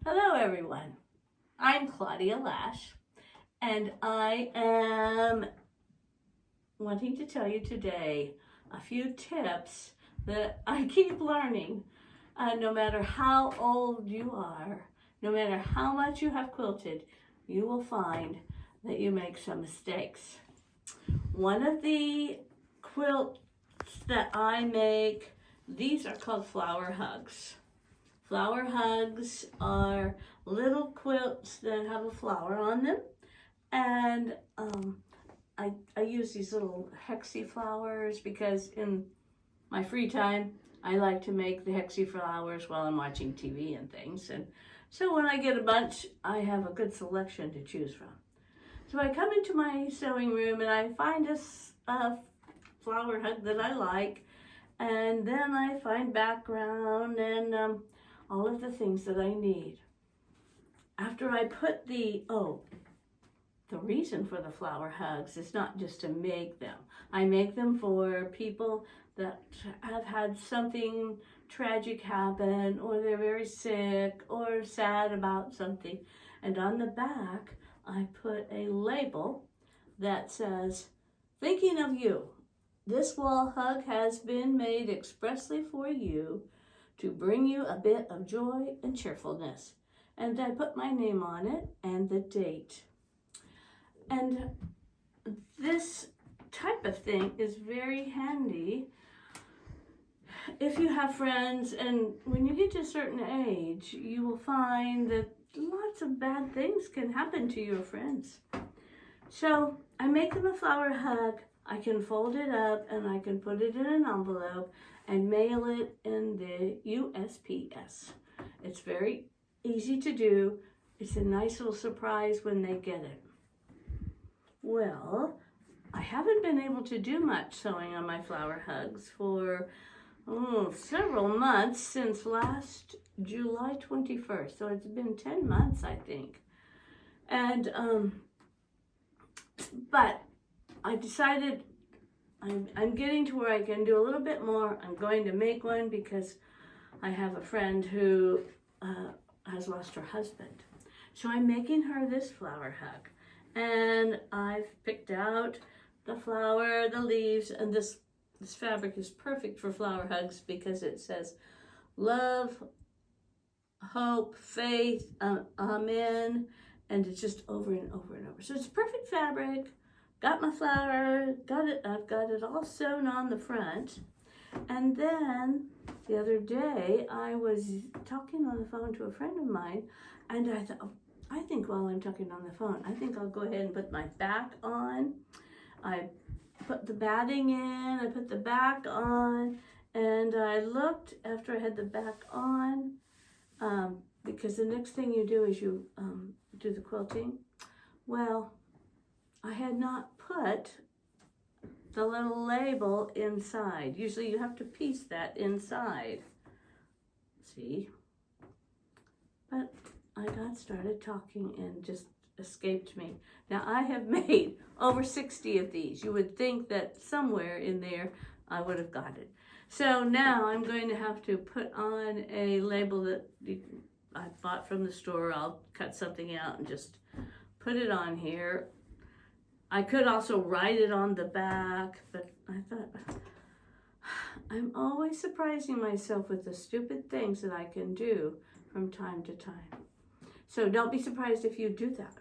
Hello everyone, I'm Claudia Lash and I am wanting to tell you today a few tips that I keep learning. No matter how old you are, no matter how much you have quilted, you will find that you make some mistakes. One of the quilts that I make, these are called flower hugs. Flower hugs are little quilts that have a flower on them, and I use these little hexy flowers because in my free time I like to make the hexy flowers while I'm watching TV and things, and so when I get a bunch I have a good selection to choose from. So I come into my sewing room and I find a flower hug that I like, and then I find background and all of the things that I need. After I put the reason for the flower hugs is not just to make them. I make them for people that have had something tragic happen, or they're very sick or sad about something. And on the back, I put a label that says, "Thinking of you. This wall hug has been made expressly for you to bring you a bit of joy and cheerfulness." And I put my name on it and the date. And this type of thing is very handy if you have friends, and when you get to a certain age, you will find that lots of bad things can happen to your friends. So I make them a flower hug. I can fold it up and I can put it in an envelope and mail it in the USPS. It's very easy to do. It's a nice little surprise when they get it. Well, I haven't been able to do much sewing on my flower hugs for several months, since last July 21st. So it's been 10 months, I think. And but I decided I'm getting to where I can do a little bit more. I'm going to make one because I have a friend who has lost her husband. So I'm making her this flower hug. And I've picked out the flower, the leaves, and this fabric is perfect for flower hugs because it says love, hope, faith, amen, and it's just over and over and over. So it's perfect fabric. Got my flower, I've got it all sewn on the front. And then the other day I was talking on the phone to a friend of mine, and I thought, I think while I'm talking on the phone, I think I'll go ahead and put my back on. I put the batting in, I put the back on, and I looked after I had the back on, because the next thing you do is you do the quilting. Well, I had not put the little label inside. Usually you have to piece that inside. See? But I got started talking and just escaped me. Now I have made over 60 of these. You would think that somewhere in there I would have got it. So now I'm going to have to put on a label that I bought from the store. I'll cut something out and just put it on here. I could also write it on the back, but I thought, I'm always surprising myself with the stupid things that I can do from time to time. So don't be surprised if you do that.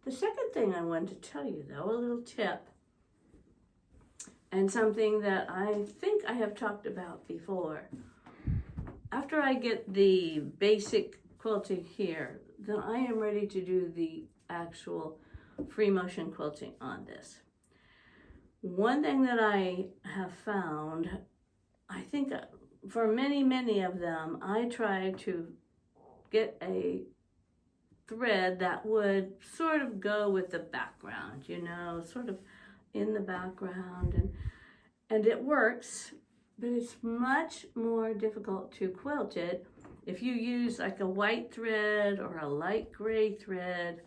The second thing I wanted to tell you, though, a little tip, and something that I think I have talked about before. After I get the basic quilting here, then I am ready to do the actual free motion quilting on this. One thing that I have found, I think for many of them, I try to get a thread that would sort of go with the background, you know, sort of in the background, and it works, but it's much more difficult to quilt it if you use like a white thread or a light gray thread,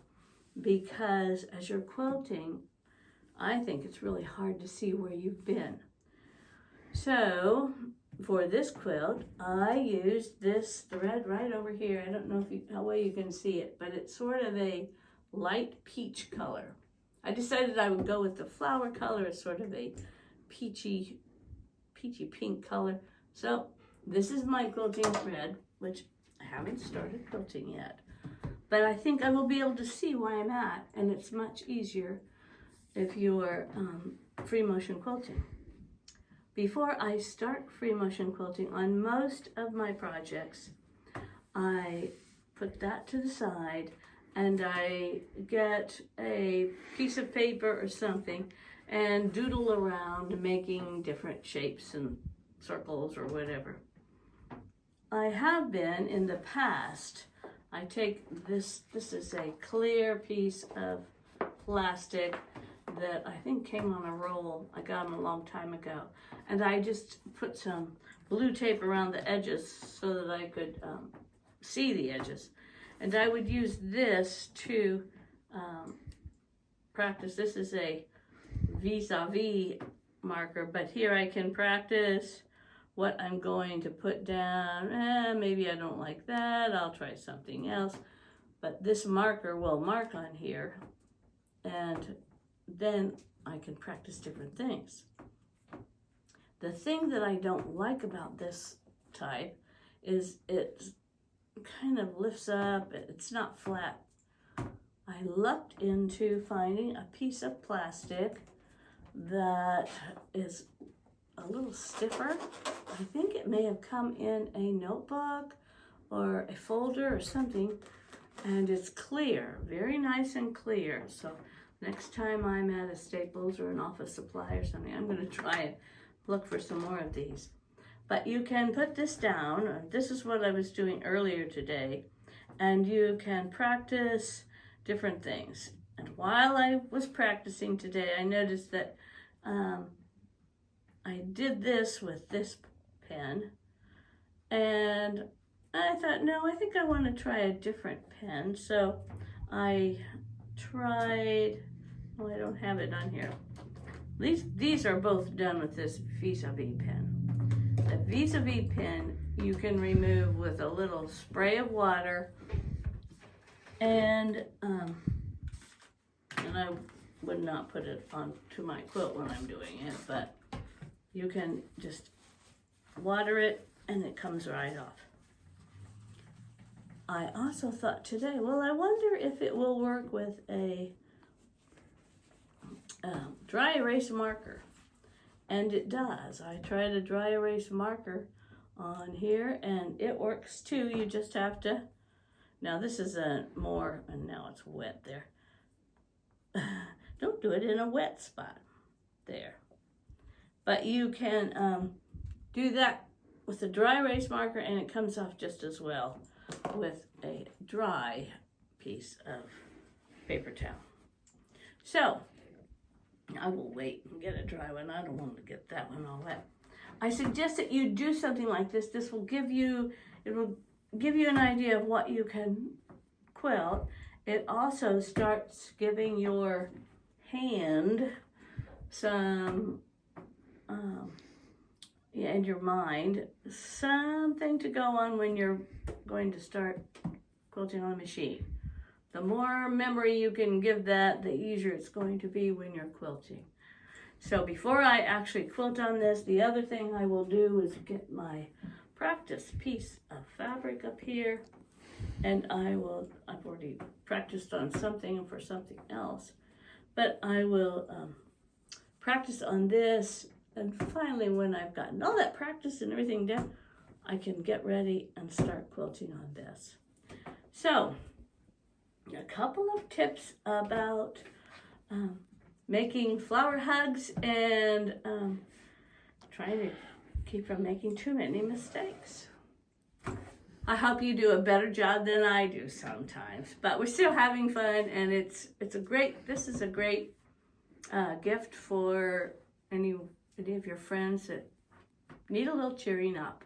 because as you're quilting, I think it's really hard to see where you've been. So for this quilt, I used this thread right over here. I don't know if how well you can see it, but it's sort of a light peach color. I decided I would go with the flower color. It's sort of a peachy pink color. So this is my quilting thread, which I haven't started quilting yet. But I think I will be able to see where I'm at, and it's much easier if you're free motion quilting. Before I start free motion quilting on most of my projects, I put that to the side and I get a piece of paper or something and doodle around making different shapes and circles or whatever. I have been in the past, I take this is a clear piece of plastic that I think came on a roll. I got them a long time ago. And I just put some blue tape around the edges so that I could see the edges. And I would use this to practice. This is a vis-a-vis marker, but here I can practice what I'm going to put down. Maybe I don't like that. I'll try something else. But this marker will mark on here, and then I can practice different things. The thing that I don't like about this type is it kind of lifts up. It's not flat. I looked into finding a piece of plastic that is a little stiffer. I think it may have come in a notebook or a folder or something, and it's clear, very nice and clear. So next time I'm at a Staples or an office supply or something, I'm going to try and look for some more of these. But you can put this down. This is what I was doing earlier today, and you can practice different things. And while I was practicing today, I noticed that I did this with this pen, and I thought, no, I think I want to try a different pen. So I tried, I don't have it on here. These are both done with this vis-a-vis pen. The vis-a-vis pen you can remove with a little spray of water, and I would not put it onto my quilt when I'm doing it, but you can just water it and it comes right off. I also thought today, well, I wonder if it will work with a dry erase marker. And it does. I tried a dry erase marker on here and it works too. You just have to, now this is a more, and now it's wet there. Don't do it in a wet spot there. But you can do that with a dry erase marker and it comes off just as well with a dry piece of paper towel. So I will wait and get a dry one. I don't want to get that one all wet. I suggest that you do something like this. This will give you, it will give you an idea of what you can quilt. It also starts giving your hand some, and your mind something to go on when you're going to start quilting on a machine. The more memory you can give that, the easier it's going to be when you're quilting. So before I actually quilt on this, the other thing I will do is get my practice piece of fabric up here, and I've already practiced on something for something else, but I will practice on this, and finally when I've gotten all that practice and everything done, I can get ready and start quilting on this. So, a couple of tips about making flower hugs and trying to keep from making too many mistakes. I hope you do a better job than I do sometimes, but we're still having fun, and this is a great gift for any of your friends that need a little cheering up.